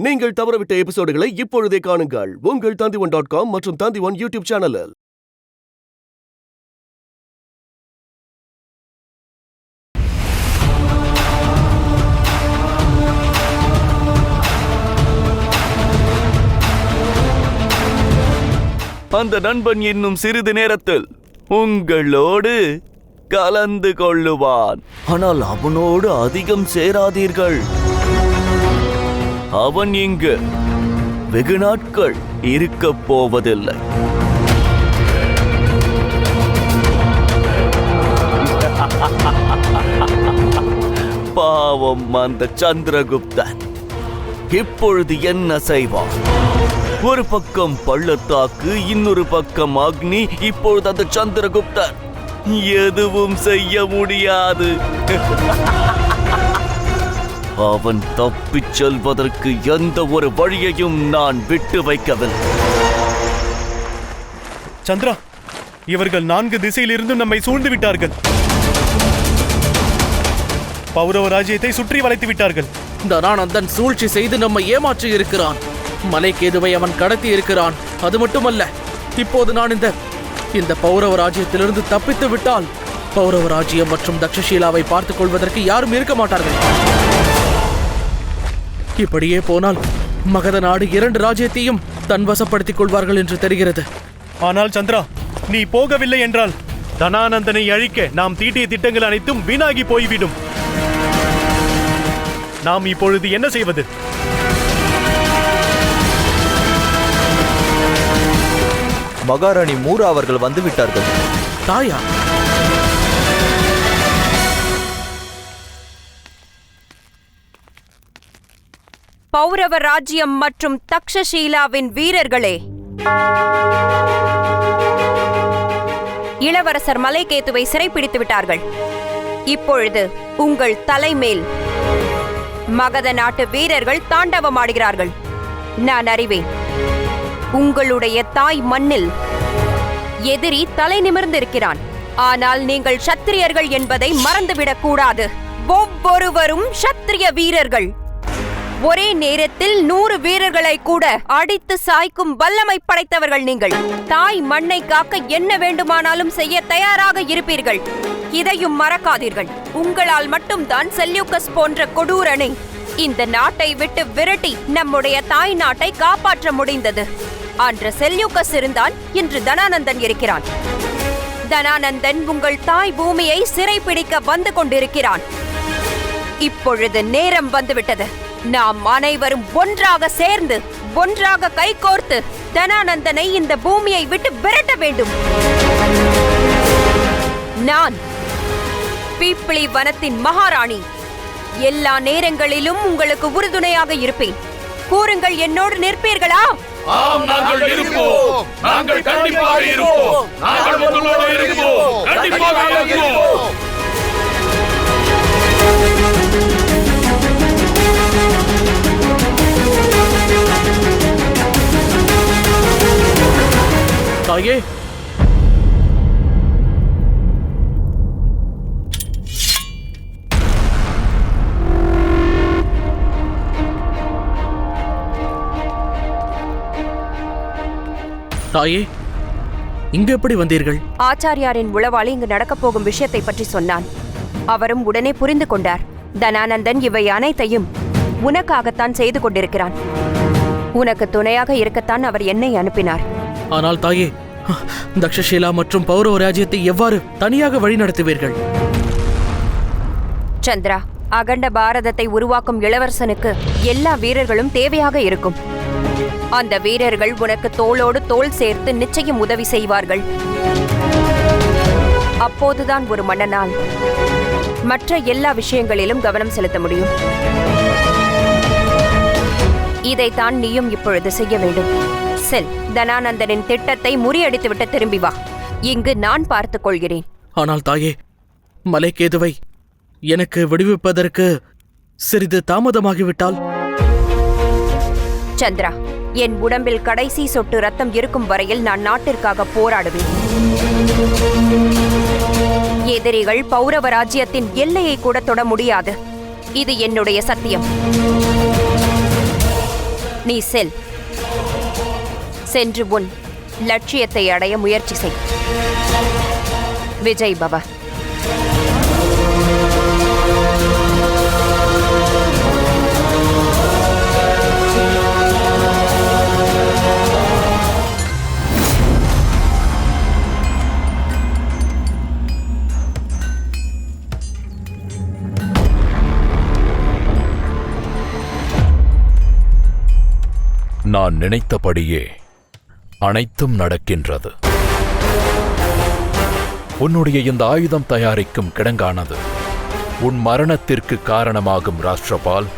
நீங்கள் தவறவிட்ட எபிசோடுகளை இப்பொழுதே காணுங்கள் உங்கள் Tandivan.com மற்றும் Tandivan யூடியூப் சேனலில். அந்த நண்பன் இன்னும் சிறிது நேரத்தில் உங்களோடு கலந்து கொள்ளுவான். ஆனால் அவனோடு அதிகம் சேராதீர்கள். அவன் இங்கு வெகு நாட்கள் இருக்கப் போவதில்லை. பாவம் அந்த சந்திரகுப்தன் இப்பொழுது என்ன செய்வான்? ஒரு பக்கம் பள்ளத்தாக்கு, இன்னொரு பக்கம் அக்னி. இப்பொழுது அந்த சந்திரகுப்தன் எதுவும் செய்ய முடியாது. அவன் தப்பிச் செல்வதற்கு எந்த ஒரு வழியையும் நான் விட்டு வைக்கவில்லை. சந்திரா, இவர்கள் 4 திசையிலிருந்து நம்மை சூழ்ந்து விட்டார்கள். பௌரவ ராஜ்யத்தை சுற்றி வளைத்து விட்டார்கள். தனானந்தன் சூழ்ச்சி செய்து நம்மை ஏமாற்றி இருக்கிறான். மலைக்கேதுவை அவன் கடத்தி இருக்கிறான். அது மட்டுமல்ல, இப்போது நான் இந்த பௌரவ ராஜ்யத்திலிருந்து தப்பித்து விட்டால் பௌரவ ராஜ்யம் மற்றும் தக்ஷசீலாவை பார்த்துக் கொள்வதற்கு யாரும் இருக்க மாட்டார்கள். இப்படியே போனால் மகத நாடு 2 ராஜ்யத்தையும் தன்வசப்படுத்திக் கொள்வார்கள் என்று தெரிகிறது. ஆனால் சந்திரா, நீ போகவில்லை என்றால் தனானந்தனை அழிக்க நாம் தீட்டிய திட்டங்கள் அனைத்தும் வீணாகி போய்விடும். நாம் இப்பொழுது என்ன செய்வது? மகாராணி மூரா அவர்கள் வந்துவிட்டார்கள். தாயா? பௌரவ ராஜ்யம் மற்றும் தக்ஷசீலாவின் வீரர்களே, இளவரசர் மலைக்கேதுவை சிறைப்பிடித்து விட்டார்கள். இப்பொழுது உங்கள் தலைமேல் மகத நாட்டு வீரர்கள் தாண்டவமாடுகிறார்கள். நான் அறிவேன், உங்களுடைய தாய் மண்ணில் எதிரி தலை நிமிர்ந்திருக்கிறான். ஆனால் நீங்கள் சத்திரியர்கள் என்பதை மறந்துவிடக் கூடாது. ஒவ்வொருவரும் சத்திரிய வீரர்கள். ஒரே நேரத்தில் 100 வீரர்களை கூட அடித்து சாய்க்கும் வல்லமை படைத்தவர்கள் நீங்கள். தாய் மண்ணை காக்க என்ன வேண்டுமானாலும் செய்ய தயாராக இருப்பீர்கள். இதையும் மறக்காதீர்கள். உங்களால் மட்டும்தான் செல்யூக்கஸ் போன்ற கொடூரனை இந்த நாட்டை விட்டு விரட்டி நம்முடைய தாய் நாட்டை காப்பாற்ற முடிந்தது. அன்று செல்யூக்கஸ் இருந்தான், இன்று தனானந்தன் இருக்கிறான். தனானந்தன் உங்கள் தாய் பூமியை சிறைப்பிடிக்க வந்து கொண்டிருக்கிறான். இப்பொழுது நேரம் வந்துவிட்டது. நாம் அனைவரும் ஒன்றாக சேர்ந்து, ஒன்றாக கைகோர்த்து தனானந்தனை இந்த பூமியை விட்டு விரட்ட வேண்டும். நான் பீப்பிளி வனத்தின் மகாராணி. எல்லா நேரங்களிலும் உங்களுக்கு உறுதுணையாக இருப்பேன். கூறுங்கள், என்னோடு நிற்பீர்களா? ஆம், நாங்கள் இருப்போம். நாங்கள் கண்டிப்பாக இருப்போம். நாங்கள் உங்களோடு இருப்போம். கண்டிப்பாக இருப்போம். தாயே, தாயே, இங்கு எப்படி வந்தீர்கள்? ஆச்சாரியாரின் உளவாளி இங்கு நடக்கப் போகும் விஷயத்தை பற்றி சொன்னான். அவரும் உடனே புரிந்து கொண்டார். தனானந்தன் இவை அனைத்தையும் உனக்காகத்தான் செய்து கொண்டிருக்கிறான். உனக்கு துணையாக இருக்கத்தான் அவர் என்னை அனுப்பினார். ஆனால் தாயே, தக்ஷசீலா மற்றும் பௌரவ ராஜ்யத்தை எவ்வாறு தனியாக வழிநடத்துவீர்கள்? சந்திரா, அகண்ட பாரதத்தை உருவாக்கும் இளவரசனுக்கு எல்லா வீரர்களும் தேவையாக இருக்கும். அந்த வீரர்கள் உனக்கு தோளோடு தோள் சேர்த்து நிச்சயம் உதவி செய்வார்கள். அப்போதுதான் ஒரு மன்னனால் மற்ற எல்லா விஷயங்களிலும் கவனம் செலுத்த முடியும். இதைத்தான் நீயும் இப்பொழுது செய்ய வேண்டும். செல், தனானந்தனின் திட்டத்தை முறியடித்துவிட்டு திரும்பி வா. இங்கு நான் பார்த்துக் கொள்கிறேன். ஆனால் தாயே, மலைக்கேதுவை எனக்கு விடுவிப்பதற்கு சிறிது தாமதமாகிவிட்டால்? சந்திரா, என் உடம்பில் கடைசி சொட்டு ரத்தம் இருக்கும் வரையில் நான் நாட்டிற்காக போராடுவேன். எதிரிகள் பௌரவ ராஜ்யத்தின் எல்லையை கூட தொட முடியாது. இது என்னுடைய சத்தியம். நீ சென்று உன் லட்சியத்தை அடைய முயற்சி செய். விஜய் பவ. நான் நினைத்தபடியே அனைத்தும் நடக்கின்றது. உன்னுடைய இந்த ஆயுதம் தயாரிக்கும் கிடங்கானது உன் மரணத்திற்கு காரணமாகும் ராஷ்டிரபால்.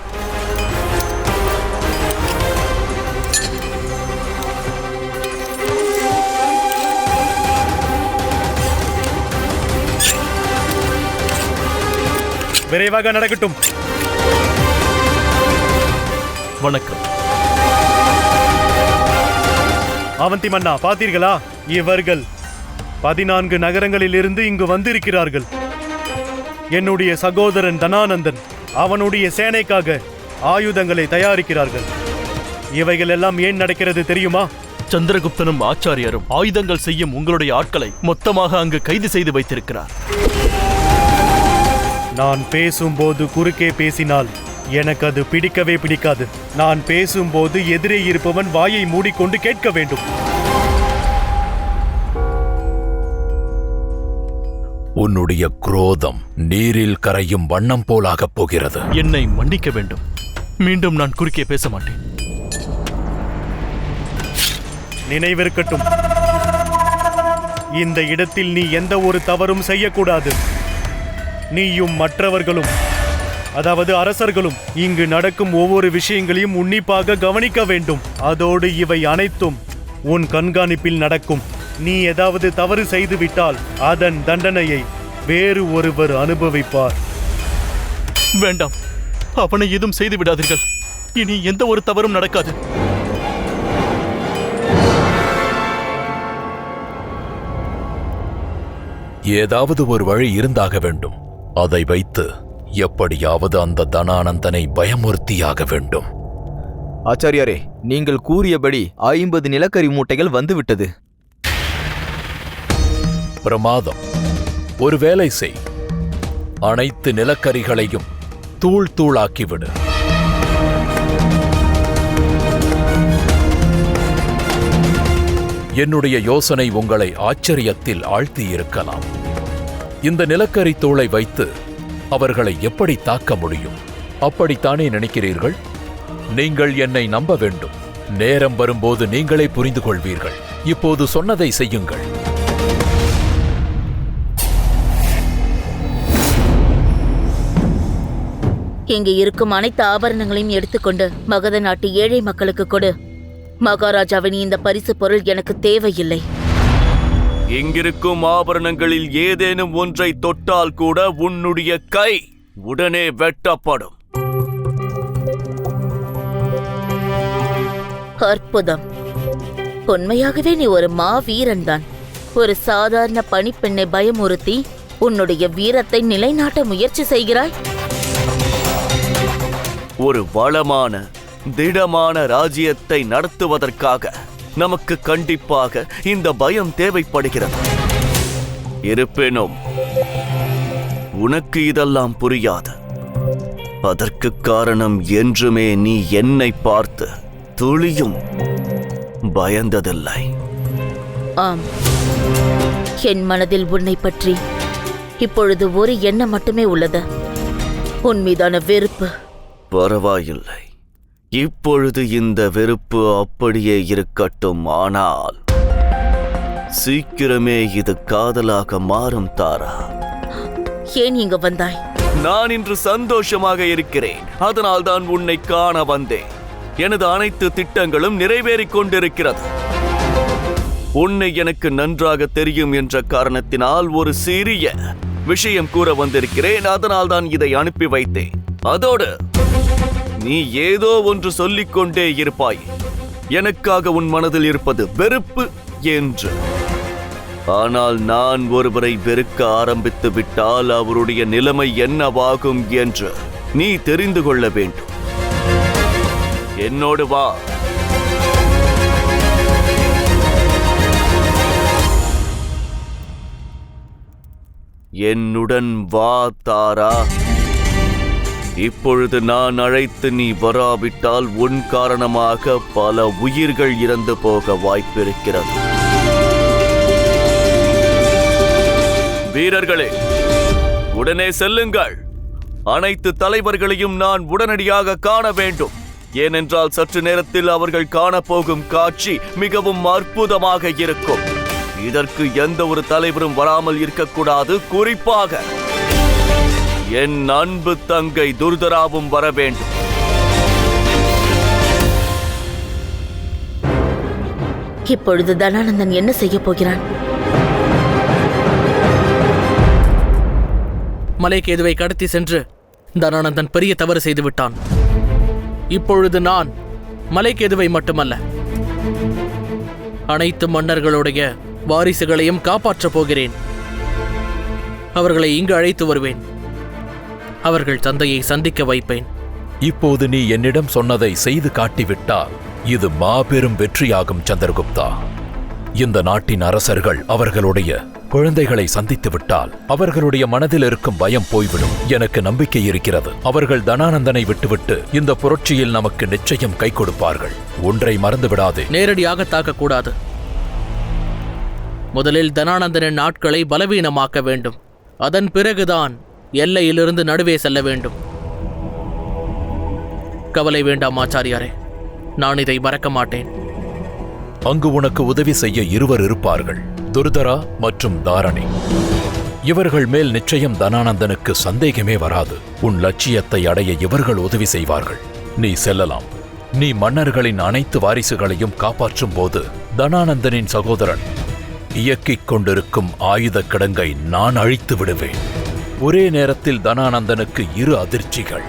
விரைவாக நடக்கட்டும். வணக்கம். அவந்தி மன்னா, பார்த்தீர்களா? இவர்கள் 14 நகரங்களில் இருந்து இங்கு வந்திருக்கிறார்கள். என்னுடைய சகோதரன் தனானந்தன் அவனுடைய சேனைக்காக ஆயுதங்களை தயாரிக்கிறார்கள். இவைகள் எல்லாம் ஏன் நடக்கிறது தெரியுமா? சந்திரகுப்தனும் ஆச்சாரியரும் ஆயுதங்கள் செய்யும் உங்களுடைய ஆட்களை மொத்தமாக அங்கு கைது செய்து வைத்திருக்கிறார். நான் பேசும்போது குறுக்கே பேசினால் எனக்கு அது பிடிக்கவே பிடிக்காது. நான் பேசும்போது எதிரே இருப்பவன் வாயை மூடிக்கொண்டு கேட்க வேண்டும். உன்னுடைய குரோதம் நீரில் கரையும் வண்ணம் போலாகப் போகிறது. என்னை மன்னிக்க வேண்டும். மீண்டும் நான் குறுக்கே பேச மாட்டேன். நினைவிருக்கட்டும், இந்த இடத்தில் நீ எந்த ஒரு தவறும் செய்யக்கூடாது. நீயும் மற்றவர்களும், அதாவது அரசர்களும், இங்கு நடக்கும் ஒவ்வொரு விஷயங்களையும் உன்னிப்பாக கவனிக்க வேண்டும். அதோடு இவை அனைத்தும் உன் கண்காணிப்பில் நடக்கும். நீ ஏதாவது தவறு செய்துவிட்டால் அதன் தண்டனையை வேறு ஒருவர் அனுபவிப்பார். வேண்டாம், அவனை எதுவும் செய்து விடாதீர்கள். இனி எந்த ஒரு தவறும் நடக்காது. ஏதாவது ஒரு வழி இருந்தாக வேண்டும். அதை வைத்து எப்படியாவது அந்த தனானந்தனை பயமுறுத்தியாக வேண்டும். ஆச்சாரியாரே, நீங்கள் கூறியபடி 50 நிலக்கரி மூட்டைகள் வந்துவிட்டது. பிரமாதம். ஒரு வேலை செய். அனைத்து நிலக்கரிகளையும் தூள் தூளாக்கிவிடு. என்னுடைய யோசனை உங்களை ஆச்சரியத்தில் ஆழ்த்தியிருக்கலாம். இந்த நிலக்கரி தூளை வைத்து அவர்களை எப்படி தாக்க முடியும்? அப்படித்தானே நினைக்கிறீர்கள்? நீங்கள் என்னை நம்ப வேண்டும். நேரம் வரும்போது நீங்களே புரிந்து கொள்வீர்கள். இப்போது சொன்னதை செய்யுங்கள். இங்கு இருக்கும் அனைத்து ஆபரணங்களையும் எடுத்துக்கொண்டு மகத நாட்டு ஏழை மக்களுக்கு கொடு. மகாராஜாவின் இந்த பரிசு பொருள் எனக்கு தேவையில்லை. இங்கிருக்கும் ஆபரணங்களில் ஏதேனும் ஒன்றை தொட்டால் கூட உன்னுடைய கை உடனே வெட்டப்படும். அற்புதம். உண்மையாகவே நீ ஒரு மாவீரன் தான். ஒரு சாதாரண பணிப்பெண்ணை பயமுறுத்தி உன்னுடைய வீரத்தை நிலைநாட்ட முயற்சி செய்கிறாய். ஒரு வளமான திடமான ராஜ்யத்தை நடத்துவதற்காக நமக்கு கண்டிப்பாக இந்த பயம் தேவைப்படுகிறது. இருப்பினும் உனக்கு இதெல்லாம் புரியாது. அதற்கு காரணம் என்றுமே நீ என்னை பார்த்து துளியும் பயந்ததில்லை. ஆம், என் மனதில் உன்னை பற்றி இப்பொழுது ஒரு எண்ணம் மட்டுமே உள்ளது. உன் மீதான வெறுப்பு. பரவாயில்லை, இப்பொழுது இந்த வெறுப்பு அப்படியே இருக்கட்டும். ஆனால் சீக்கிரமே இது காதலாக மாறும் தாரா. ஏன் இங்கு வந்தாய்? நான் இன்று சந்தோஷமாக இருக்கிறேன். அதனால் தான் உன்னை காண வந்தேன். எனது அனைத்து திட்டங்களும் நிறைவேறிக் கொண்டிருக்கிறது. உன்னை எனக்கு நன்றாக தெரியும் என்ற காரணத்தினால் ஒரு சிறிய விஷயம் கூற வந்திருக்கிறேன். அதனால் தான் இதை அனுப்பி வைத்தேன். அதோடு நீ ஏதோ ஒன்று சொல்லிக் கொண்டே இருப்பாய். எனக்காக உன் மனதில் இருப்பது வெறுப்பு என்று. ஆனால் நான் ஒருவரை வெறுக்க ஆரம்பித்து விட்டால் அவருடைய நிலைமை என்னவாகும் என்று நீ தெரிந்து கொள்ள வேண்டும். என்னோடு வா. என்னுடன் வா தாரா. இப்பொழுது நான் அழைத்து நீ வராவிட்டால் உன் காரணமாக பல உயிர்கள் இறந்து போக வாய்ப்பிருக்கிறது. வீரர்களே, உடனே செல்லுங்கள். அனைத்து தலைவர்களையும் நான் உடனடியாக காண வேண்டும். ஏனென்றால் சற்று நேரத்தில் அவர்கள் காணப்போகும் காட்சி மிகவும் அற்புதமாக இருக்கும். இதற்கு எந்த ஒரு தலைவரும் வராமல் இருக்கக்கூடாது. குறிப்பாக என் அன்பு தங்கை துர்தராவும் வர வேண்டும். இப்பொழுது தனானந்தன் என்ன செய்ய போகிறான்? மலைக்கேதுவை கடத்தி சென்று தனானந்தன் பெரிய தவறு செய்து விட்டான். இப்பொழுது நான் மலைக்கேதுவை மட்டுமல்ல, அனைத்து மன்னர்களுடைய வாரிசுகளையும் காப்பாற்றப் போகிறேன். அவர்களை இங்கு அழைத்து வருவேன். அவர்கள் தந்தையை சந்திக்க வைப்பேன். இப்போது நீ என்னிடம் சொன்னதை செய்து காட்டிவிட்டால் இது மாபெரும் வெற்றியாகும் சந்திரகுப்தா. இந்த நாட்டின் அரசர்கள் அவர்களுடைய குழந்தைகளை சந்தித்து விட்டால் அவர்களுடைய மனதில் இருக்கும் பயம் போய்விடும். எனக்கு நம்பிக்கை இருக்கிறது. அவர்கள் தனானந்தனை விட்டுவிட்டு இந்த புரட்சியில் நமக்கு நிச்சயம் கை கொடுப்பார்கள். ஒன்றை மறந்து விடாதே. நேரடியாக தாக்கக்கூடாது. முதலில் தனானந்தனின் நாட்களை பலவீனமாக்க வேண்டும். அதன் பிறகுதான் எல்லையிலிருந்து நடுவே செல்ல வேண்டும். கவலை வேண்டாம் ஆச்சாரியாரே, நான் இதை மறக்க மாட்டேன். அங்கு உனக்கு உதவி செய்ய இருவர் இருப்பார்கள், துர்தரா மற்றும் தாரணி. இவர்கள் மேல் நிச்சயம் தனானந்தனுக்கு சந்தேகமே வராது. உன் லட்சியத்தை அடைய இவர்கள் உதவி செய்வார்கள். நீ செல்லலாம். நீ மன்னர்களின் அனைத்து வாரிசுகளையும் காப்பாற்றும் போது தனானந்தனின் சகோதரன் இயக்கிக் கொண்டிருக்கும் ஆயுத கிடங்கை நான் அழித்து விடுவேன். ஒரே நேரத்தில் தனானந்தனுக்கு 2 அதிர்ச்சிகள்.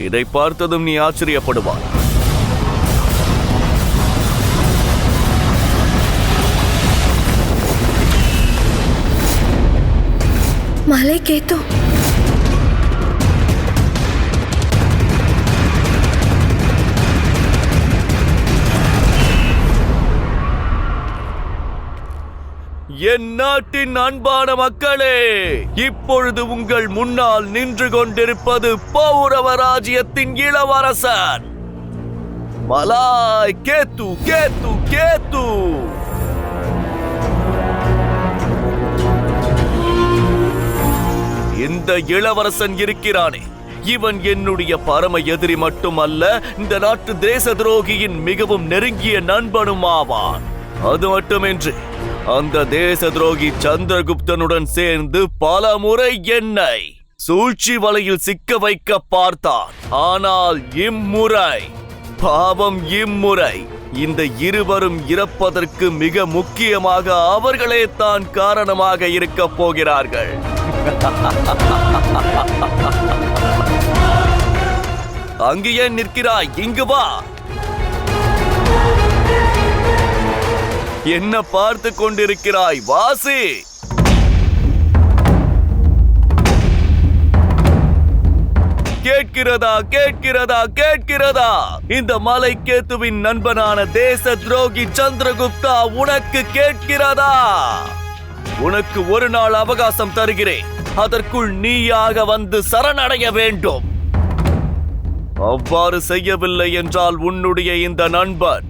இதை பார்த்ததும் நீ ஆச்சரியப்படுவாய். மலைக்கேது, என் நாட்டின் அன்பான மக்களே, இப்பொழுது உங்கள் முன்னால் நின்று கொண்டிருப்பது பௌரவ ராஜ்யத்தின் இளவரசன் மலாய் கேத்து. கேத்து கேத்து இந்த இளவரசன் இருக்கிறானே, இவன் என்னுடைய பரம எதிரி மட்டுமல்ல, இந்த நாட்டு தேச துரோகியின் மிகவும் நெருங்கிய நண்பனும் ஆவான். அது மட்டுமின்றி அந்த தேச துரோகி சந்திரகுப்தனுடன் சேர்ந்து பல முறை என்னை சூழ்ச்சி வலையில் சிக்க வைக்க பார்த்தான். ஆனால் இம்முறை, பாவம் இம்முறை, இந்த இருவரும் இறப்பதற்கு மிக முக்கியமாக அவர்களே தான் காரணமாக இருக்க போகிறார்கள். அங்கு ஏன் நிற்கிறாய்? இங்கு வா. என்ன பார்த்து கொண்டிருக்கிறாய்? வாசி. கேட்கிறதா? கேட்கிறதா? கேட்கிறதா? இந்த மலைக்கேத்துவின் நண்பனான தேச துரோகி சந்திரகுப்தா, உனக்கு கேட்கிறதா? உனக்கு 1 நாள் அவகாசம் தருகிறேன். அதற்குள் நீயாக வந்து சரணடைய வேண்டும். அவ்வாறு செய்யவில்லை என்றால் உன்னுடைய இந்த நண்பன்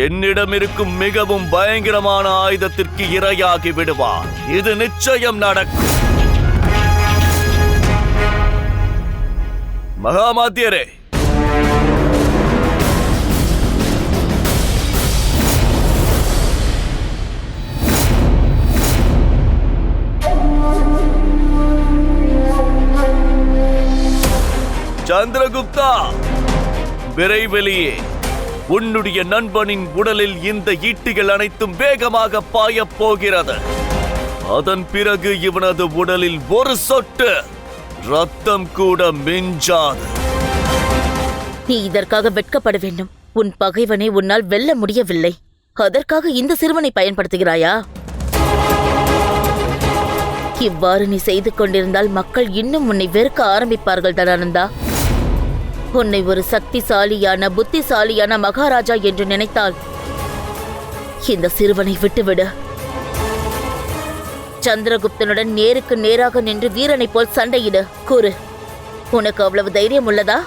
என்னிடம் இருக்கும் மிகவும் பயங்கரமான ஆயுதத்திற்கு இரையாகி விடுவார். இது நிச்சயம் நடக்கும். மகாமாத்தியரே, சந்திரகுப்தா, விரைவிலேயே உன்னுடைய நண்பனின் உடலில் இந்த ஈட்டிகள் அனைத்தும் வேகமாக பாயப் போகிறது. அதன் பிறகு இவனது உடலில் 1 சொட்டு ரத்தம் கூட மிஞ்சாது. நீ இதற்காக வெட்கப்பட வேண்டும். உன் பகைவனை உன்னால் வெல்ல முடியவில்லை. அதற்காக இந்த சிறுவனை பயன்படுத்துகிறாயா? இவ்வாறு நீ செய்து கொண்டிருந்தால் மக்கள் இன்னும் உன்னை வெறுக்க ஆரம்பிப்பார்கள் தனானந்தா. உன்னை ஒரு சக்திசாலியான புத்திசாலியான மகாராஜா என்று நினைத்தால் இந்த சிறுவனை விட்டுவிடு. சந்திரகுப்தனுடன் நேருக்கு நேராக நின்று வீரனை போல் சண்டையிடு. கூறு, உனக்கு அவ்வளவு தைரியம் உள்ளதா?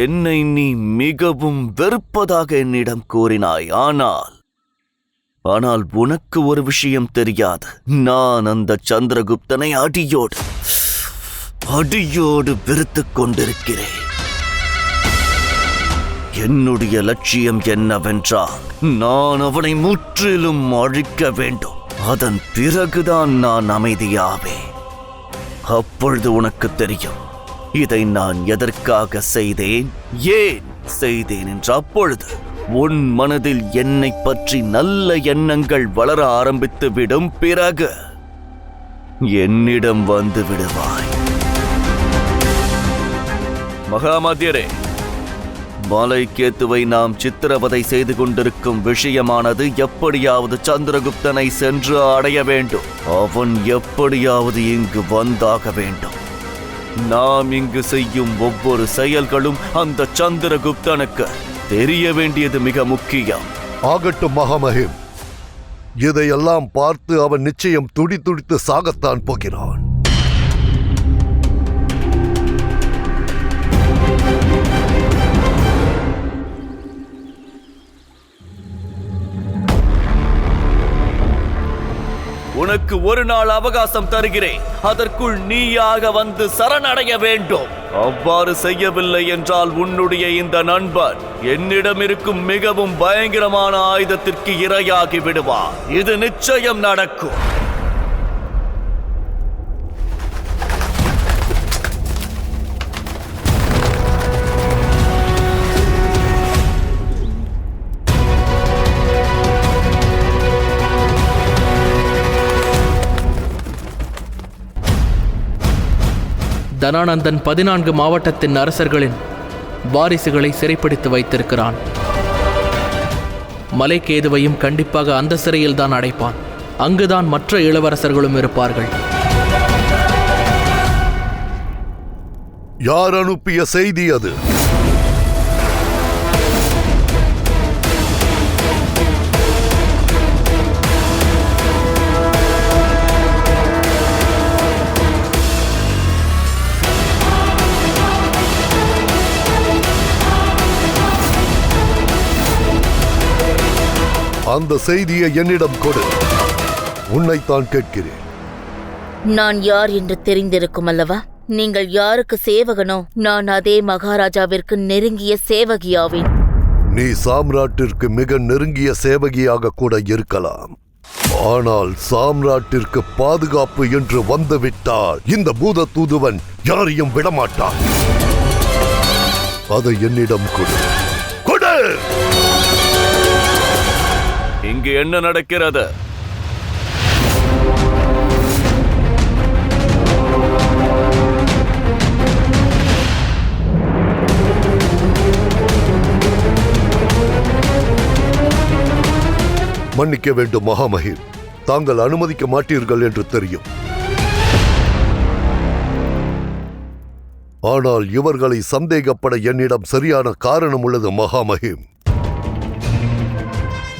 என்னை நீ மிகவும் வெறுப்பதாக என்னிடம் கூறினாய். ஆனால் உனக்கு ஒரு விஷயம் தெரியாது. நான் அந்த சந்திரகுப்தனை அடியோடு வெறுத்துக் கொண்டிருக்கிறேன். என்னுடைய லட்சியம் என்னவென்றால், நான் அவனை முற்றிலும் அழிக்க வேண்டும். அதன் பிறகுதான் நான் அமைதியாவேன். அப்பொழுது உனக்கு தெரியும் இதை நான் எதற்காக செய்தேன், ஏன் செய்தேன் என்று. அப்பொழுது உன் மனதில் என்னை பற்றி நல்ல எண்ணங்கள் வளர ஆரம்பித்து விடும். பிறகு என்னிடம் வந்து விடுவாய். மகாமாத்தியரே, மலைக்கேத்துவை நாம் சித்திரவதை செய்து கொண்டிருக்கும் விஷயமானது எப்படியாவது சந்திரகுப்தனை சென்று அடைய வேண்டும். அவன் எப்படியாவது இங்கு வந்தாக வேண்டும். நாம் இங்கு செய்யும் ஒவ்வொரு செயல்களும் அந்த சந்திரகுப்தனுக்கு தெரிய வேண்டியது மிக முக்கியம். ஆகட்டும் மகாமஹிம், இதையெல்லாம் பார்த்து அவன் நிச்சயம் துடித்து சாகத்தான் போகிறான். உனக்கு ஒரு நாள் அவகாசம் தருகிறேன். அதற்குள் நீயாக வந்து சரணடைய வேண்டும். அவ்வாறு செய்யவில்லை என்றால் உன்னுடைய இந்த நண்பன் என்னிடம் இருக்கும் மிகவும் பயங்கரமான ஆயுதத்திற்கு இரையாகி விடுவார். இது நிச்சயம் நடக்கும். தனானந்தன் 14 மாவட்டத்தின் அரசர்களின் வாரிசுகளை சிறைப்பிடித்து வைத்திருக்கிறான். மலைக்கேதுவையும் கண்டிப்பாக அந்த சிறையில் தான் அடைப்பான். அங்குதான் மற்ற இளவரசர்களும் இருப்பார்கள். யார் அனுப்பிய செய்தி அது? அந்த செய்தியை என்னிடம் கொடு. உன்னைத்தான் கேட்கிறேன். நான் யார் என்று தெரிந்திருக்கும் அல்லவா? நீங்கள் யாருக்கு சேவகனோ, நான் அதே மகாராஜாவிற்கு நெருங்கிய சேவகியாவேன். நீ சாம்ராட்டிற்கு மிக நெருங்கிய சேவகியாக கூட இருக்கலாம். ஆனால் சாம்ராட்டிற்கு பாதுகாப்பு என்று வந்துவிட்டால் இந்த பூத தூதுவன் யாரையும் விடமாட்டான். அதை என்னிடம் கொடு. கொடு! இங்கு என்ன நடக்கிறது? மன்னிக்க வேண்டும் மகாமஹிம், தாங்கள் அனுமதிக்க மாட்டீர்கள் என்று தெரியும். ஆனால் இவர்களை சந்தேகப்பட என்னிடம் சரியான காரணம் உள்ளது மகாமஹிம்.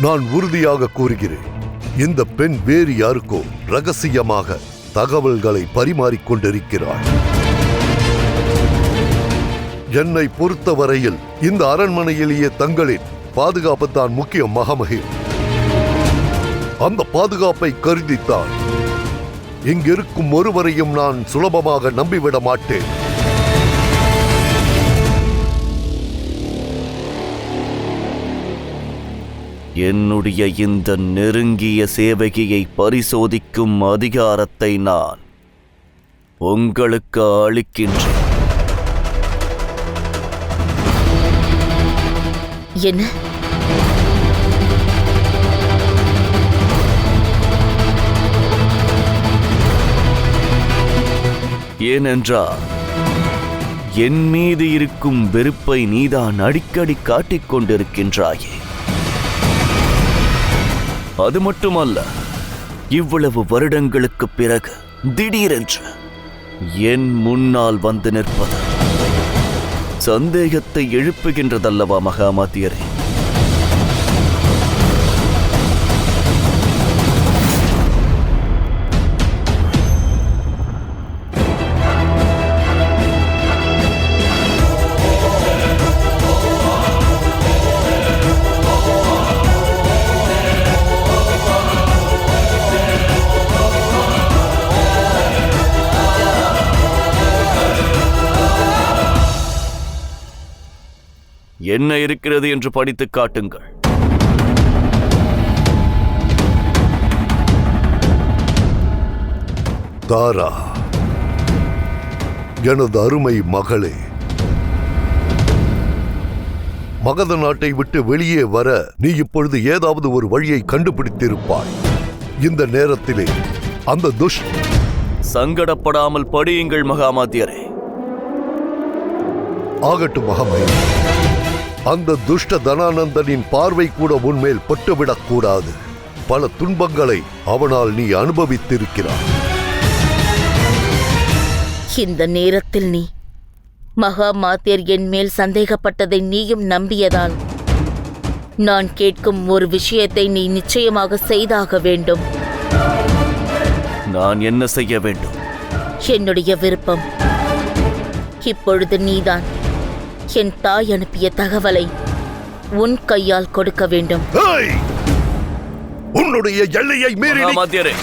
நான் உறுதியாக கூறுகிறேன், இந்த பெண் வேறு யாருக்கோ ரகசியமாக தகவல்களை பரிமாறிக்கொண்டிருக்கிறாள். என்னை பொறுத்தவரையில் இந்த அரண்மனையிலேயே தங்களின் பாதுகாப்பு தான் முக்கியம் மகாமஹிம். அந்த பாதுகாப்பை கருதித்தான் இங்கிருக்கும் ஒருவரையும் நான் சுலபமாக நம்பிவிட மாட்டேன். என்னுடைய இந்த நெருங்கிய சேவகியை பரிசோதிக்கும் அதிகாரத்தை நான் உங்களுக்கு அளிக்கின்றேன். என்ன? ஏனென்றால் என் மீது இருக்கும் வெறுப்பை நீதான் அடிக்கடி காட்டிக் கொண்டிருக்கின்றாயே. அது மட்டுமல்ல, இவ்வளவு வருடங்களுக்கு பிறகு திடீரென்று என் முன்னால் வந்து நிற்பது சந்தேகத்தை எழுப்புகின்றதல்லவா மகாமாத்தியரே? என்ன இருக்கிறது என்று படித்து காட்டுங்கள். தாரா, எனது அருமை மகளே, மகத நாட்டை விட்டு வெளியே வர நீ இப்பொழுது ஏதாவது ஒரு வழியை கண்டுபிடித்திருப்பாய். இந்த நேரத்திலே அந்த சங்கடப்படாமல் படியுங்கள் மகாமாத்தியரே. ஆகட்டும் மகாமஹிம். அந்த துஷ்ட தனானந்தனின் பார்வை கூட உன்மேல் பட்டுவிடக் கூடாது. பல துன்பங்களை அவனால் நீ அனுபவித்திருக்கிறாய். இந்த நேரத்தில் நீ மகா மாத்தியர் என் மேல் சந்தேகப்பட்டதை நீயும் நம்பியதால் நான் கேட்கும் ஒரு விஷயத்தை நீ நிச்சயமாக செய்தாக வேண்டும். நான் என்ன செய்ய வேண்டும்? என்னுடைய விருப்பம். இப்பொழுது நீதான் என் தாய் அனுப்பிய தகவலை உன் கையால் கொடுக்க வேண்டும். உன்னுடைய எல்லையை மீறி மகாமாத்தியரே,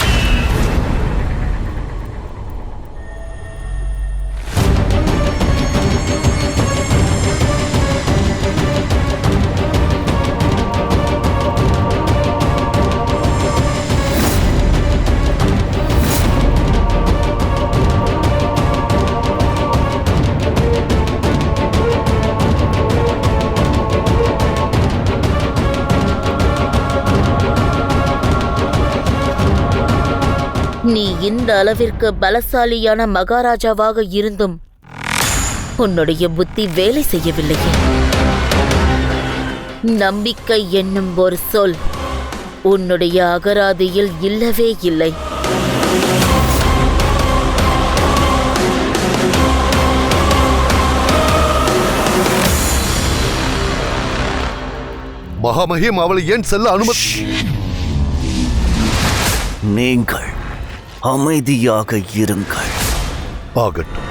நீ இந்த அளவிற்கு பலசாலியான மகாராஜாவாக இருந்தும் உன்னுடைய புத்தி வேலை செய்யவில்லையே. நம்பிக்கை என்னும் ஒரு சொல் உன்னுடைய அகராதியில் இல்லவே இல்லை. மகாமஹிம், அவளை ஏன் செல்ல அனுமதி? நீங்கள் அமைதியாக இருங்கள். ஆகட்டும்.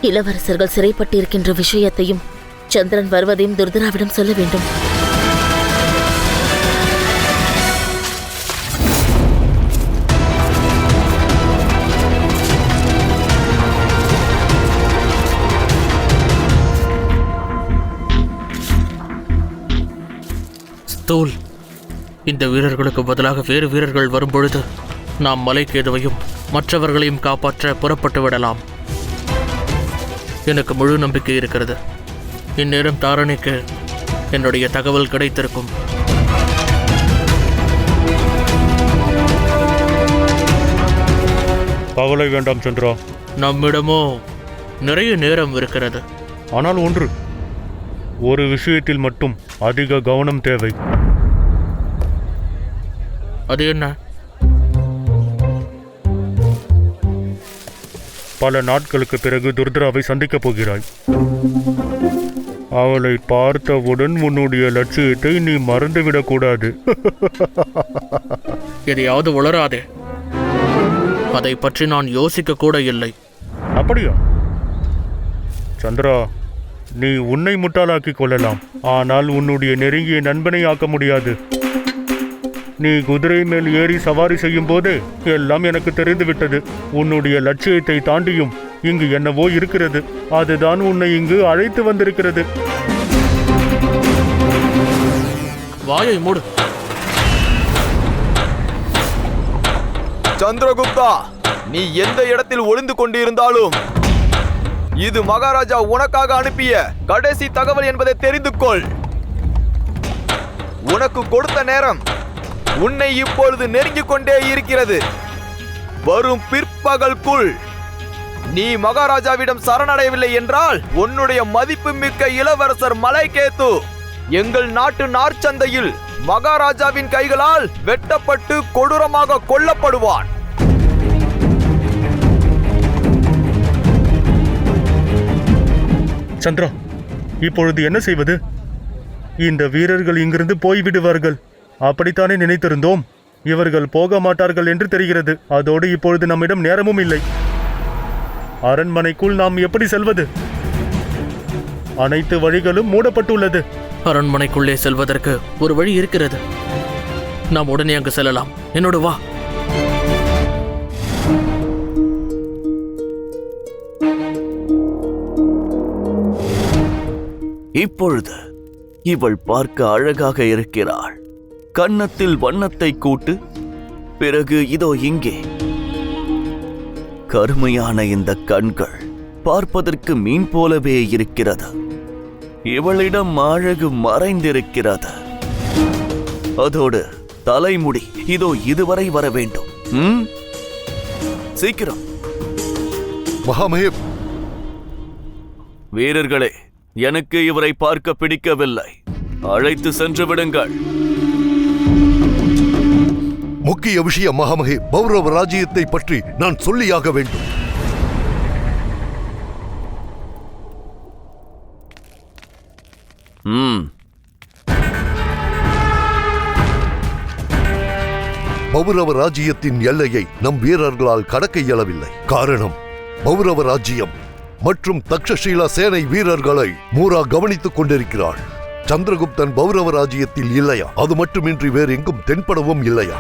இளவரசர்கள் சிறைப்பட்டிருக்கின்ற விஷயத்தையும் சந்திரன் வருவதையும் துர்தராவிடம் சொல்ல வேண்டும். தூள், இந்த வீரர்களுக்கு பதிலாக வேறு வீரர்கள் வரும்பொழுது நாம் மலைக்கேதுவையும் மற்றவர்களையும் காப்பாற்ற புறப்பட்டு விடலாம். எனக்கு முழு நம்பிக்கை இருக்கிறது. இந்நேரம் தாரணிக்கு என்னுடைய தகவல் கிடைத்திருக்கும். கவலை வேண்டாம் சந்திரா. நம்மிடமோ நிறைய நேரம் இருக்கிறது. ஆனால் ஒரு விஷயத்தில் மட்டும் அதிக கவனம் தேவை. அது என்ன? பல நாட்களுக்கு பிறகு துர்தராவை சந்திக்கப் போகிறாய். அவளை பார்த்தவுடன் உன்னுடைய லட்சியத்தை நீ மறந்துவிடக்கூடாது. எதையாவது உளராதே. அதை பற்றி நான் யோசிக்க கூட இல்லை. அப்படியா? சந்திரா, நீ உன்னை முட்டாளாக்கிக் கொள்ளலாம், ஆனால் உன்னுடைய நெருங்கிய நண்பனை ஆக்க முடியாது. நீ குதிரை மேல் ஏறி சவாரி செய்யும் போது எல்லாம் எனக்கு தெரிந்துவிட்டது. உன்னுடைய லட்சியத்தை தாண்டியும் இங்கு என்னவோ இருக்கிறது. அதுதான் உன்னை இங்கு அழைத்து வந்திருக்கிறது. வாயை மூடு. சந்திரகுப்தா, நீ எந்த இடத்தில் ஒளிந்து கொண்டிருந்தாலும் இது மகாராஜா உனக்காக அனுப்பிய கடைசி தகவல் என்பதை தெரிந்து கொள். உனக்கு கொடுத்த நேரம் உன்னை இப்பொழுது நெருங்கிக் கொண்டே இருக்கிறது. வரும் பிற்பகலுக்குள் நீ மகாராஜாவிடம் சரணடையவில்லை என்றால் உன்னுடைய மதிப்புமிக்க இளவரசர் மலைக்கேத்து எங்கள் நாட்டு நார்ச்சந்தையில் மகாராஜாவின் கைகளால் வெட்டப்பட்டு கொடூரமாக கொல்லப்படுவான். சந்திரா, இப்பொழுது என்ன செய்வது? இந்த வீரர்கள் இங்கிருந்து போய்விடுவார்கள், அப்படித்தானே நினைத்திருந்தோம். இவர்கள் போக மாட்டார்கள் என்று தெரிகிறது. அதோடு இப்பொழுது நம்மிடம் நேரமும் இல்லை. அரண்மனைக்குள் நாம் எப்படி செல்வது? அனைத்து வழிகளும் மூடப்பட்டுள்ளது. அரண்மனைக்குள்ளே செல்வதற்கு ஒரு வழி இருக்கிறது. நாம் உடனே அங்கு செல்லலாம். என்னோடு வா. இப்பொழுது இவள் பார்க்க அழகாக இருக்கிறாள். கன்னத்தில் வண்ணத்தை கூட்டு. பிறகு இதோ இங்கே கருமையான இந்த கண்கள் பார்ப்பதற்கு மீன் போலவே இருக்கிறது. இவளிடம் அழகு மறைந்திருக்கிறது. அதோடு தலைமுடி இதோ இதுவரை வர வேண்டும். சீக்கிரம். மகாமேப், வீரர்களே, எனக்கு இவரை பார்க்க பிடிக்கவில்லை. அழைத்து சென்று விடுங்கள். முக்கிய விஷயம் மகாமகே, பௌரவ ராஜ்யத்தை பற்றி நான் சொல்லியாக வேண்டும். பௌரவ ராஜ்யத்தின் எல்லையை நம் வீரர்களால் கடக்க இயலவில்லை. காரணம், பௌரவ ராஜ்யம் மற்றும் தக்ஷசீலா சேனை வீரர்களை மூரா கவனித்துக் கொண்டிருக்கிறாள். சந்திரகுப்தன் பௌரவ ராஜ்யத்தில் இல்லையா? அது மட்டுமின்றி வேறு எங்கும் தென்படவும் இல்லையா?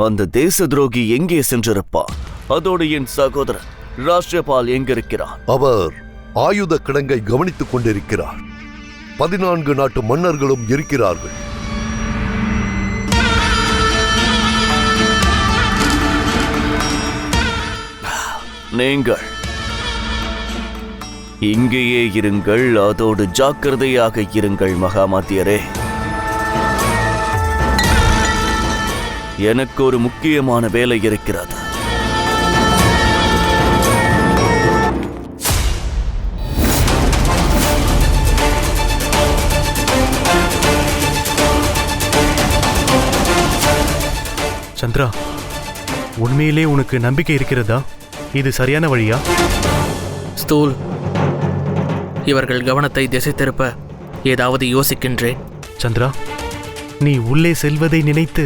அந்த தேச துரோகி எங்கே சென்றிருப்பார்? அதோடு என் சகோதரன் ராஷ்டிரபால் எங்கிருக்கிறார்? அவர் ஆயுத கிடங்கை கவனித்துக் கொண்டிருக்கிறார். 14 நாட்டு மன்னர்களும் இருக்கிறார்கள். நீங்கள் இங்கேயே இருங்கள். அதோடு ஜாக்கிரதையாக இருங்கள் மகாமாத்தியரே. எனக்கு ஒரு முக்கியமான வேலை இருக்கிறது. சந்திரா, உண்மையிலே உனக்கு நம்பிக்கை இருக்கிறதா? இது சரியான வழியா? ஸ்தூல், இவர்கள் கவனத்தை திசை திருப்ப ஏதாவது யோசிக்கின்றேன். சந்திரா, நீ உள்ளே செல்வதை நினைத்து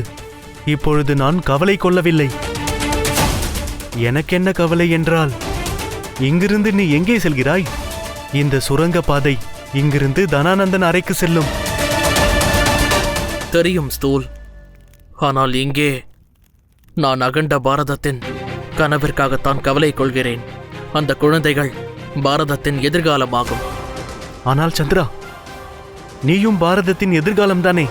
இப்பொழுது நான் கவலை கொள்ளவில்லை. எனக்கென்ன கவலை என்றால், இங்கிருந்து நீ எங்கே செல்கிறாய்? இந்த சுரங்க பாதை இங்கிருந்து தனானந்தன் அறைக்கு செல்லும். தெரியும் ஸ்தூல். ஆனால் இங்கே நான் அகண்ட பாரதத்தின் கனவிற்காகத்தான் கவலை கொள்கிறேன். அந்த குழந்தைகள் பாரதத்தின் எதிர்காலமாகும். ஆனால் சந்திரா, நீயும் பாரதத்தின் எதிர்காலம்தானே?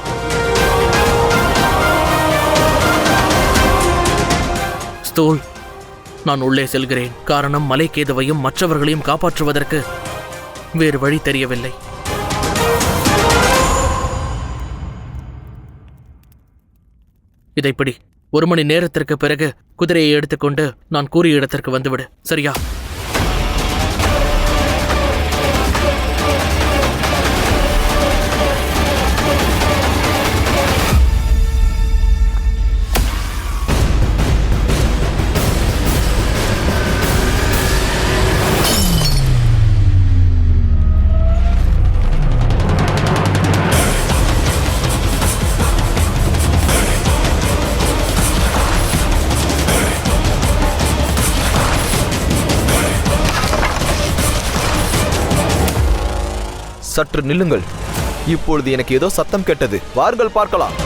ஸ்தூல், நான் உள்ளே செல்கிறேன். காரணம், மலைக்கேதுவையும் மற்றவர்களையும் காப்பாற்றுவதற்கு வேறு வழி தெரியவில்லை. இதைப்படி 1 மணி நேரத்திற்கு பிறகு குதிரையை எடுத்துக்கொண்டு நான் கூறிய இடத்திற்கு வந்துவிடு. சரியா? சற்று நில்லுங்கள். இப்பொழுது எனக்கு ஏதோ சத்தம் கேட்டது. வாருங்கள் பார்க்கலாம்.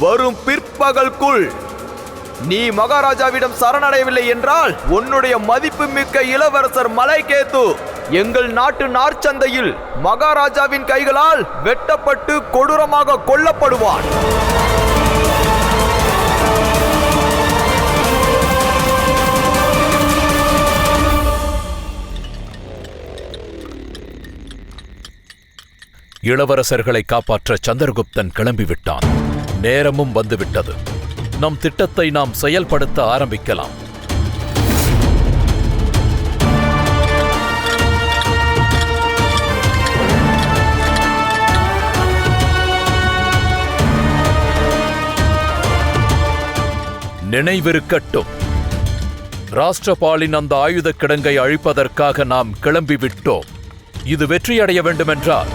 வரும் பிற்பகலுக்குள் நீ மகாராஜாவிடம் சரணடையவில்லை என்றால் உன்னுடைய மதிப்புமிக்க இளவரசர் மலைக்கேது எங்கள் நாட்டு நார்ச்சந்தையில் மகாராஜாவின் கைகளால் வெட்டப்பட்டு கொடூரமாக கொல்லப்படுவான். இளவரசர்களை காப்பாற்ற சந்திரகுப்தன் கிளம்பிவிட்டான். நேரமும் வந்துவிட்டது. நம் திட்டத்தை நாம் செயல்படுத்த ஆரம்பிக்கலாம். நினைவிருக்கட்டும், ராஷ்டிரபாலின் அந்த ஆயுதக் கிடங்கை அழிப்பதற்காக நாம் கிளம்பிவிட்டோம். இது வெற்றியடைய வேண்டுமென்றால்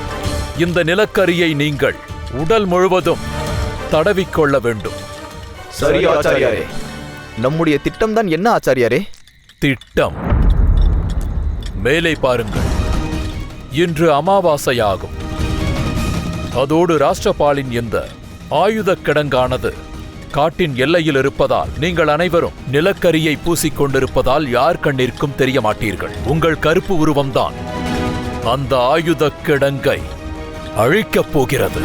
இந்த நிலக்கரியை நீங்கள் உடல் முழுவதும் தடவிக்கொள்ள வேண்டும். சரி ஆச்சாரியாரே. நம்முடைய திட்டம்தான் என்ன ஆச்சாரியாரே? திட்டம் மேலே பாருங்கள். இன்று அமாவாசையாகும். அதோடு ராஷ்டிரபாலின் இந்த ஆயுதக் கிடங்கானது காட்டின் எல்லையில் இருப்பதால் நீங்கள் அனைவரும் நிலக்கரியை பூசிக்கொண்டிருப்பதால் யார் கண்ணிற்கும் தெரிய மாட்டீர்கள். உங்கள் கருப்பு உருவம்தான் அந்த ஆயுதக் கிடங்கை அழிக்கப் போகிறது.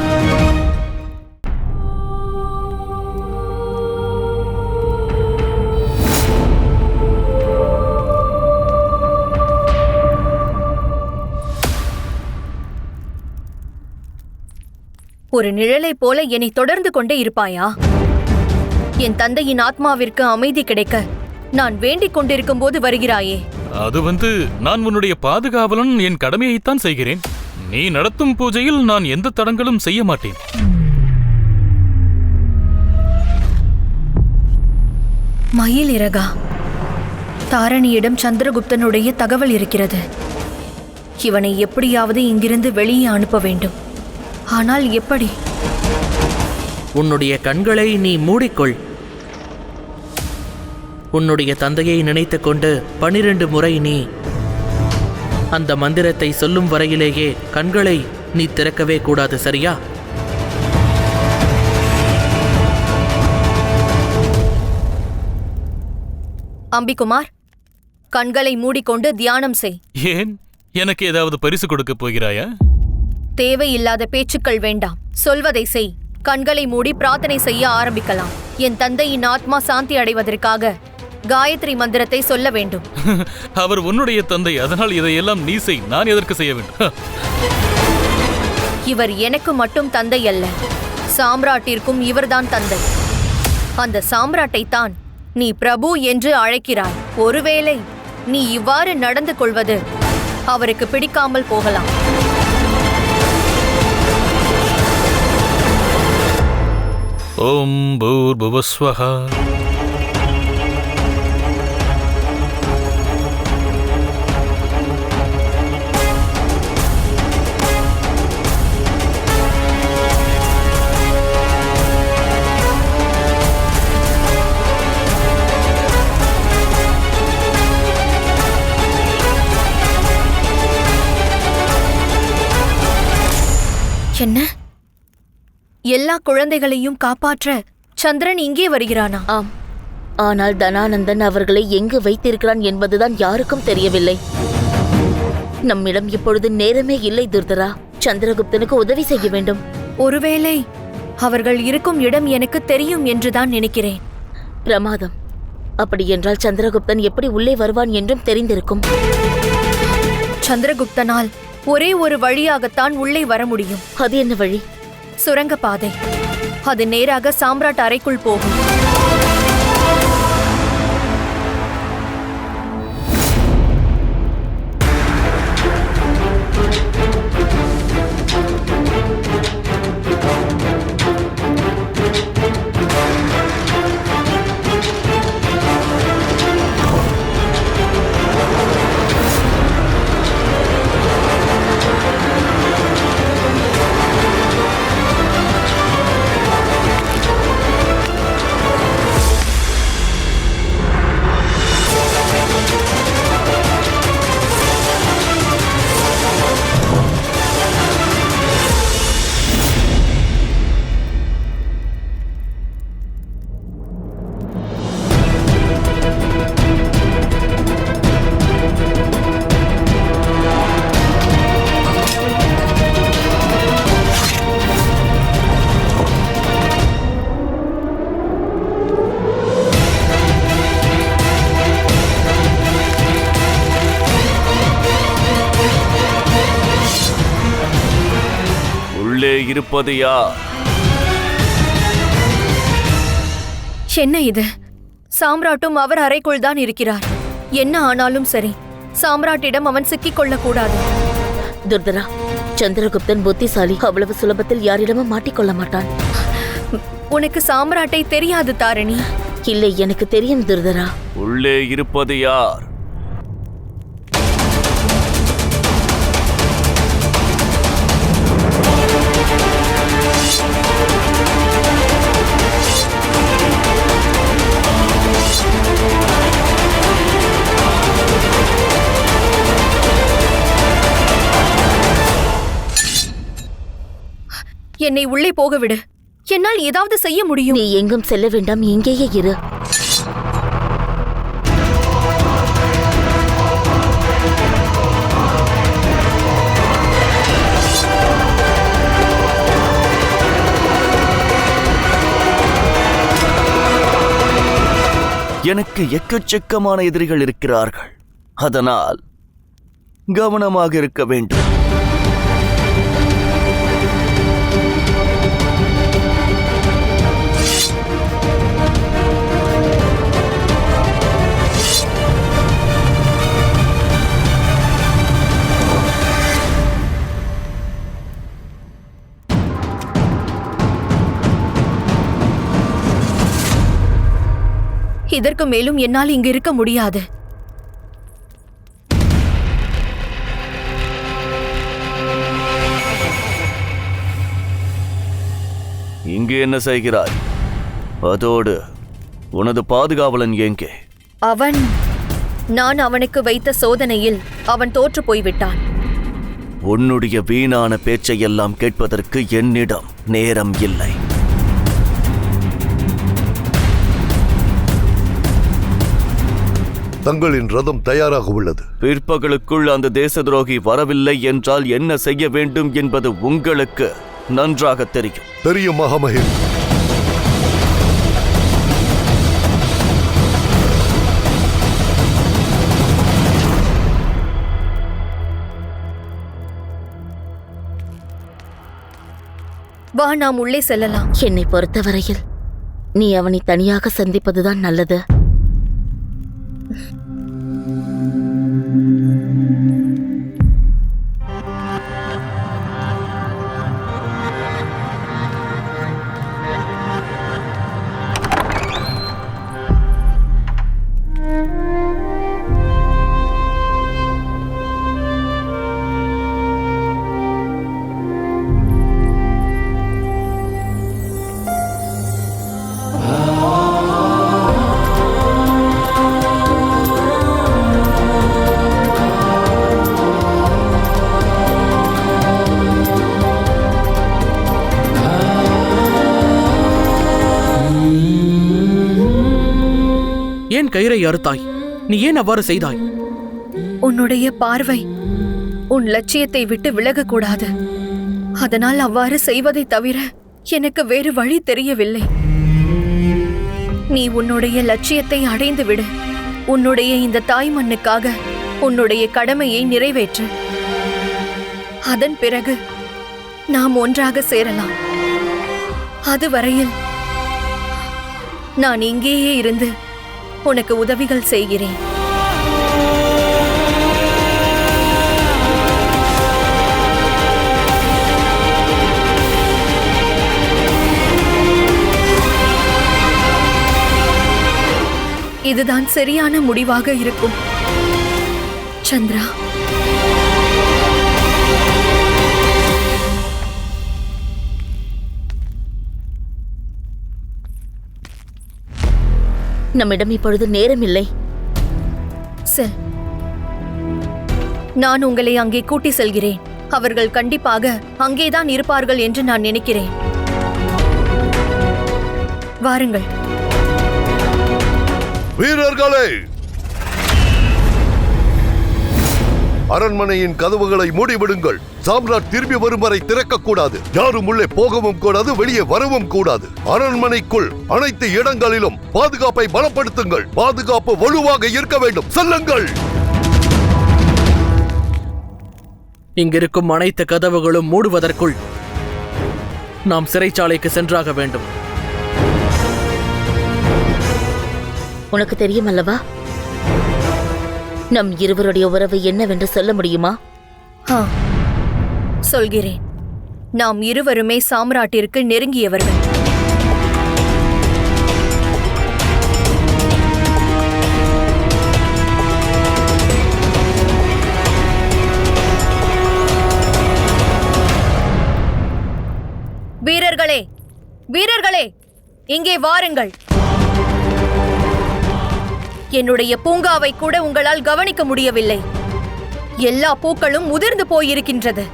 ஒரு நிழலை போல என்னை தொடர்ந்து கொண்டே இருப்பாயா? என் தந்தையின் ஆத்மாவிற்கு அமைதி கிடைக்க நான் வேண்டிக் கொண்டிருக்கும் போது வருகிறாயே. அது நான் உன்னுடைய பாதுகாவலன், என் கடமையைத்தான் செய்கிறேன். நீ நடத்தும் பூஜையில் நான் எந்த தடங்களும் செய்ய மாட்டேன். மயில் இறகா, தாரணியிடம் சந்திரகுப்தனுடைய தகவல் இருக்கிறது. இவனை எப்படியாவது இங்கிருந்து வெளியே அனுப்ப வேண்டும். ஆனால் எப்படி? உன்னுடைய கண்களை நீ மூடிக்கொள். உன்னுடைய தந்தையை நினைத்துக் கொண்டு 12 முறை நீ அந்த மந்திரத்தை சொல்லும் வரையிலேயே கண்களை நீ திறக்கவே கூடாது, சரியா? அம்பிகுமார், கண்களை மூடிக்கொண்டு தியானம் செய். ஏன்? எனக்கு ஏதாவது பரிசு கொடுக்க போகிறாயா? தேவையில்லாத பேச்சுக்கள் வேண்டாம். சொல்வதை செய். கண்களை மூடி பிரார்த்தனை செய்ய ஆரம்பிக்கலாம். என் தந்தையின் ஆத்மா சாந்தி அடைவதற்காக காயத்ரி மந்திரத்தை சொல்ல வேண்டும். அவர் உன்னுடைய தந்தை, அதனால் இதையெல்லாம் நீ செய். நான் எதற்கு செய்ய வேண்டும்? இவர் எனக்கு மட்டும் தந்தை அல்ல, சாம்ராட்டிற்கும் இவர்தான் தந்தை. அந்த சாம்ராட்டை தான் நீ பிரபு என்று அழைக்கிறாய். ஒருவேளை நீ இவ்வாறு நடந்து கொள்வது அவருக்கு பிடிக்காமல் போகலாம். ஓம் பூர்புவஸ்வஹ. என்ன? எல்லா குழந்தைகளையும் காப்பாற்ற சந்திரன் இங்கே வருகிறானா? ஆம், ஆனால் தனானந்தன் அவர்களை எங்கு வைத்திருக்கிறான் என்பதுதான் யாருக்கும் தெரியவில்லை. நம்மிடம் இப்பொழுது நேரமே இல்லை துர்தரா. சந்திரகுப்தனுக்கு உதவி செய்ய வேண்டும். ஒருவேளை அவர்கள் இருக்கும் இடம் எனக்கு தெரியும் என்றுதான் நினைக்கிறேன். பிரமாதம். அப்படியென்றால் சந்திரகுப்தன் எப்படி உள்ளே வருவான் என்றும் தெரிந்திருக்கும். சந்திரகுப்தனால் ஒரே ஒரு வழியாகத்தான் உள்ளே வர முடியும். அது என்ன வழி? சுரங்கப்பாதை. அது நேராக சாம்ராட் அறைக்குள் போகும். இருப்பது யார்? என்ன இது? சாம்ராட்டும் அவர் அறைக்குள் தான் இருக்கிறார். என்ன ஆனாலும் சரி, சாம்ராட்டிடம் அவன் சிக்கிக் கொள்ளக்கூடாது. துர்தரா, சந்திரகுப்தன் புத்திசாலி. அவ்வளவு சுலபத்தில் யாரிடமும் மாட்டிக்கொள்ள மாட்டான். உனக்கு சாம்ராட்டை தெரியாது தாரிணி. இல்லை, எனக்கு தெரியும் துர்தரா. உள்ளே இருப்பது யார்? என்னை உள்ளே போக விடு. என்னால் ஏதாவது செய்ய முடியும். நீ எங்கும் செல்ல வேண்டாம், இங்கேயே இரு. எனக்கு எக்கச்சக்கமான எதிரிகள் இருக்கிறார்கள். அதனால் கவனமாக இருக்க வேண்டும். இதற்கு மேலும் என்னால் இங்கு இருக்க முடியாது. இங்கு என்ன செய்கிறாய்? அதோடு உனது பாதுகாவலன் எங்கே? நான் அவனுக்கு வைத்த சோதனையில் அவன் தோற்று போய்விட்டான். உன்னுடைய வீணான பேச்சையெல்லாம் கேட்பதற்கு என்னிடம் நேரம் இல்லை. தங்களின் ரதம் தயாராக உள்ளது. பிற்பகலுக்குள் அந்த தேச துரோகி வரவில்லை என்றால் என்ன செய்ய வேண்டும் என்பது உங்களுக்கு நன்றாக தெரியும். தெரியும் மகாமஹிம். வா, நாம் உள்ளே செல்லலாம். என்னை பொறுத்தவரையில் நீ அவனை தனியாக சந்திப்பதுதான் நல்லது. ஏன் கயிறை அறுத்தாய்? நீ ஏன் அவ்வாறு செய்தாய்? உன்னுடைய பார்வை உன் லட்சியத்தை விட்டு விலகக்கூடாது. அதனால் அவ்வாறு செய்வதை தவிர எனக்கு வேறு வழி தெரியவில்லை. நீ உன்னுடைய லட்சியத்தை அடைந்து விடு. உன்னுடைய இந்த தாய் மண்ணுக்காக உன்னுடைய கடமையை நிறைவேற்று. அதன் பிறகு நாம் ஒன்றாக சேரலாம். அதுவரையில் நான் இங்கேயே இருந்து உனக்கு உதவிகள் செய்கிறேன். இதுதான் சரியான முடிவாக இருக்கும் சந்திரா. நம்மிடம் இப்பொழுது நேரம் இல்லை. செல், நான் உங்களை அங்கே கூட்டி செல்கிறேன். அவர்கள் கண்டிப்பாக அங்கேதான் இருப்பார்கள் என்று நான் நினைக்கிறேன். வாருங்கள். வீரர்களே, அரண்மனையின் கதவுகளை மூடிவிடுங்கள். சாம்ராட் திரும்பி வரும் வரை திறக்கக்கூடாது. யாரும் உள்ளே போகவும் கூடாது, வெளியே வரவும் கூடாது. அரண்மனைக்குள் அனைத்து இடங்களிலும் பாதுகாப்பை பலப்படுத்துங்கள். பாதுகாப்பு வலுவாக இருக்க வேண்டும். செல்லுங்கள். இங்கிருக்கும் அனைத்து கதவுகளும் மூடுவதற்குள் நாம் சிறைச்சாலைக்கு சென்றாக வேண்டும். உனக்கு தெரியும் அல்லவா, நம் இருவருடைய உறவு என்னவென்று சொல்ல முடியுமா? சொல்கிறேன். நாம் இருவருமே சாம்ராட்டிற்கு நெருங்கியவர்கள். வீரர்களே, வீரர்களே, இங்கே வாருங்கள். என்னுடைய பூங்காவை கூட உங்களால் கவனிக்க முடியவில்லை. எல்லா பூக்களும் உதிர்ந்து போயிருக்கின்றது.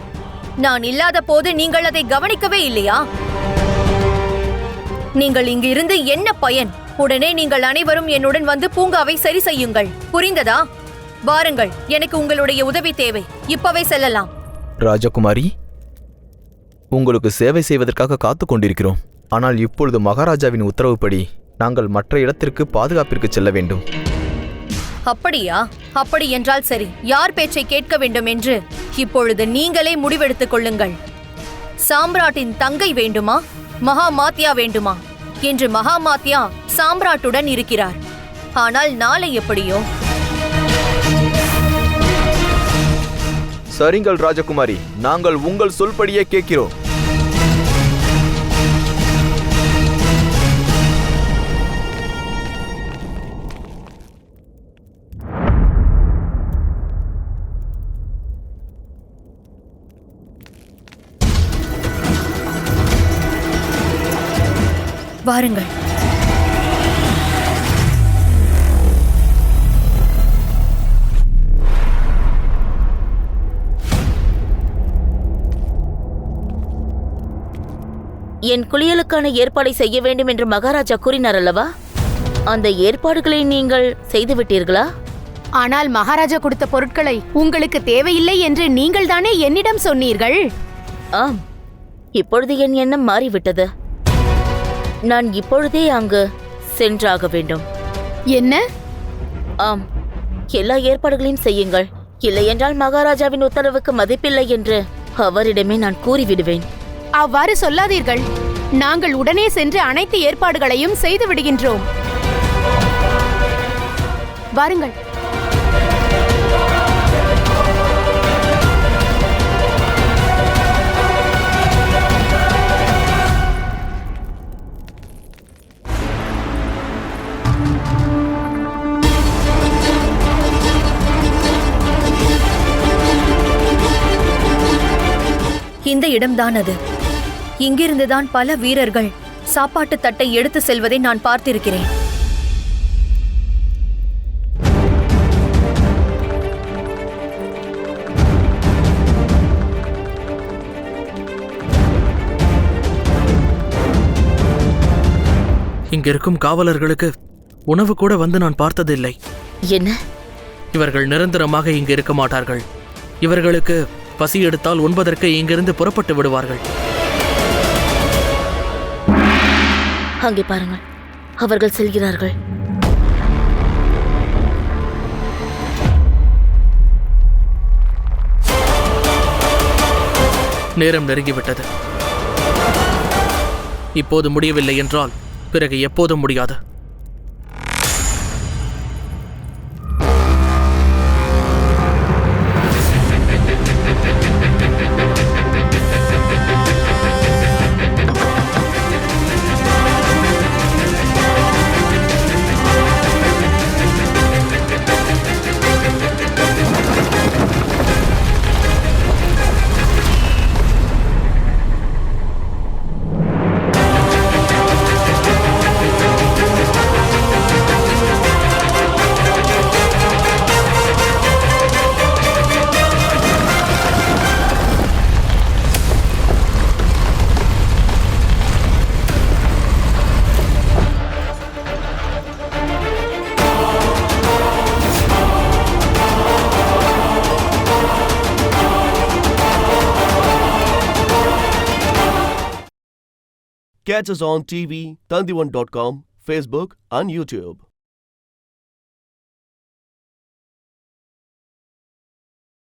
நான் இல்லாத போது நீங்கள் அதை கவனிக்கவே இல்லையா? நீங்கள் இங்கு இருந்து என்ன பயன்? உடனே நீங்கள் அனைவரும் என்னுடன் வந்து பூங்காவை சரி செய்யுங்கள். புரிந்ததா? வாருங்கள், எனக்கு உங்களுடைய உதவி தேவை. இப்பவே செல்லலாம். ராஜகுமாரி, உங்களுக்கு சேவை செய்வதற்காக காத்து கொண்டிருக்கிறோம். ஆனால் இப்பொழுது மகாராஜாவின் உத்தரவுப்படி நாங்கள் மற்ற இடத்திற்கு பாதுகாப்பிற்கு செல்ல வேண்டும். அப்படியா? அப்படி என்றால் சரி. யார் பேச்சை கேட்க வேண்டும் என்று இப்பொழுது நீங்களே முடிவெடுத்துக் கொள்ளுங்கள். சாம்ராட்டின் தங்கை வேண்டுமா, மகாமாத்யா வேண்டுமா என்று மகாமாத்யா சாம்ராட்டுடன் இருக்கிறார். ஆனால் நாளை எப்படியோ? சரிங்கள் ராஜகுமாரி, நாங்கள் உங்கள் சொல்படியே கேட்கிறோம். வாருங்கள். என் குளியலுக்கான ஏற்பாடை செய்ய வேண்டும் என்று மகாராஜா கூறினார் அல்லவா? அந்த ஏற்பாடுகளை நீங்கள் செய்துவிட்டீர்களா? ஆனால் மகாராஜா கொடுத்த பொருட்களை உங்களுக்கு தேவையில்லை என்று நீங்கள் தானே என்னிடம் சொன்னீர்கள். ஆம், இப்பொழுது என் எண்ணம் மாறிவிட்டது. நான் இப்பொழுதே அங்கு சென்றாக வேண்டும். என்ன? ஆம், எல்லா ஏற்பாடுகளையும் செய்யுங்கள். இல்லையென்றால் மகாராஜாவின் உத்தரவுக்கு மதிப்பில்லை என்று அவரிடமே நான் கூறிவிடுவேன். அவ்வாறு சொல்லாதீர்கள். நாங்கள் உடனே சென்று அனைத்து ஏற்பாடுகளையும் செய்து விடுகின்றோம். வாருங்கள். இந்த இடம்தான் அது. இங்கிருந்துதான் பல வீரர்கள் சாப்பாட்டு தட்டை எடுத்து செல்வதை நான் பார்த்திருக்கிறேன். இங்கிருக்கும் காவலர்களுக்கு உணவு கூட வந்து நான் பார்த்ததில்லை. என்ன? இவர்கள் நிரந்தரமாக இங்கு இருக்க மாட்டார்கள். இவர்களுக்கு பசி எடுத்தால் உண்பதற்கு இங்கிருந்து புறப்பட்டு விடுவார்கள். அங்கே பாருங்கள், அவர்கள் செல்கிறார்கள். நேரம் நெருங்கிவிட்டது. இப்போது முடியவில்லை என்றால் பிறகு எப்போதும் முடியாது. Catch us on TV, Tandivan.com, Facebook and YouTube.